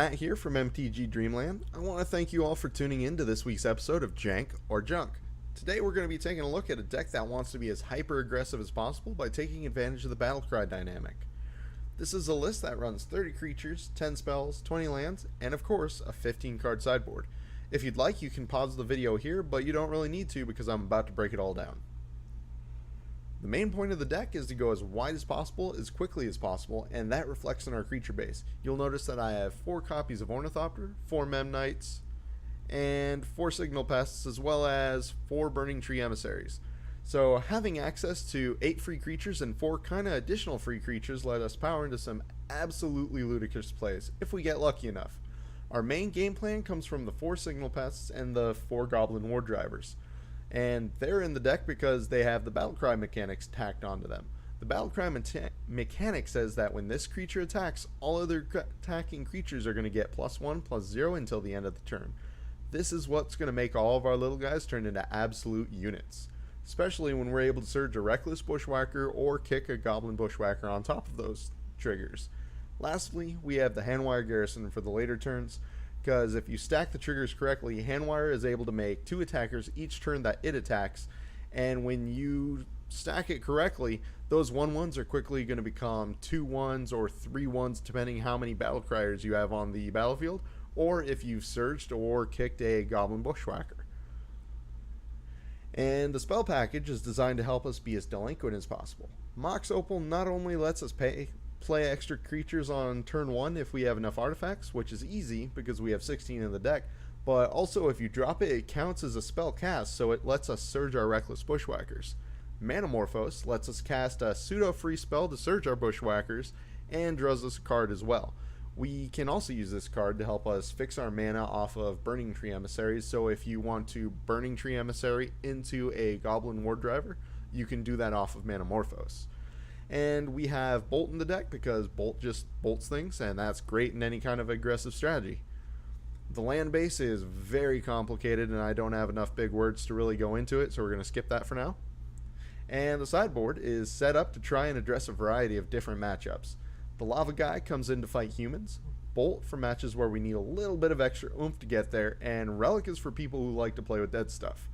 Matt here from MTG Dreamland. I want to thank you all for tuning in to this week's episode of Jank or Junk. Today we're going to be taking a look at a deck that wants to be as hyper aggressive as possible by taking advantage of the battlecry dynamic. This is a list that runs 30 creatures, 10 spells, 20 lands, and of course a 15 card sideboard. If you'd like, you can pause the video here, but you don't really need to because I'm about to break it all down. The main point of the deck is to go as wide as possible, as quickly as possible, and that reflects in our creature base. You'll notice that I have 4 copies of Ornithopter, 4 Memnites, and 4 Signal Pests, as well as 4 Burning-Tree Emissaries. So having access to 8 free creatures and 4 kinda additional free creatures let us power into some absolutely ludicrous plays, if we get lucky enough. Our main game plan comes from the 4 Signal Pests and the 4 Goblin Wardrivers. And they're in the deck because they have the battlecry mechanics tacked onto them. The battlecry mechanic says that when this creature attacks, all other attacking creatures are going to get +1/+0 until the end of the turn. This is what's going to make all of our little guys turn into absolute units, especially when we're able to surge a Reckless Bushwhacker or kick a Goblin Bushwhacker on top of those triggers. Lastly, we have the Hanweir Garrison for the later turns, because if you stack the triggers correctly, Hanweir is able to make 2 attackers each turn that it attacks, and when you stack it correctly, those 1/1s are quickly going to become 2/1s or 3/1s depending how many battle criers you have on the battlefield, or if you've surged or kicked a Goblin Bushwhacker. And the spell package is designed to help us be as delinquent as possible. Mox Opal not only lets us play extra creatures on turn 1 if we have enough artifacts, which is easy because we have 16 in the deck, but also if you drop it, it counts as a spell cast, so it lets us surge our Reckless Bushwhackers. Manamorphose lets us cast a pseudo-free spell to surge our Bushwhackers, and draws us a card as well. We can also use this card to help us fix our mana off of Burning-Tree Emissaries, so if you want to Burning-Tree Emissary into a Goblin Wardriver, you can do that off of Manamorphose. And we have Bolt in the deck because Bolt just bolts things, and that's great in any kind of aggressive strategy. The land base is very complicated, and I don't have enough big words to really go into it, so we're going to skip that for now. And the sideboard is set up to try and address a variety of different matchups. The Lava Guy comes in to fight humans, Bolt for matches where we need a little bit of extra oomph to get there, and Relic is for people who like to play with dead stuff.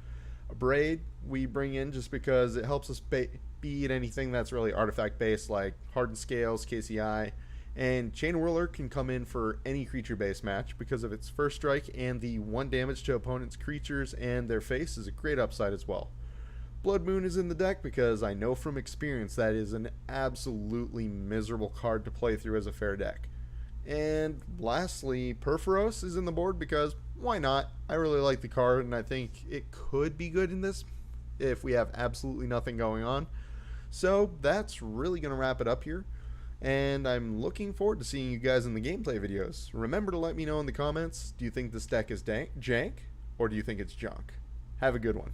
Abrade we bring in just because it helps us beat anything that's really artifact based like Hardened Scales, KCI, and Chainwhirler can come in for any creature based match because of its first strike, and the 1 damage to opponents' creatures and their face is a great upside as well. Blood Moon is in the deck because I know from experience that is an absolutely miserable card to play through as a fair deck. And lastly, Purphoros is in the board because why not? I really like the card, and I think it could be good in this if we have absolutely nothing going on. So that's really going to wrap it up here, and I'm looking forward to seeing you guys in the gameplay videos. Remember to let me know in the comments, do you think this deck is jank, or do you think it's junk? Have a good one.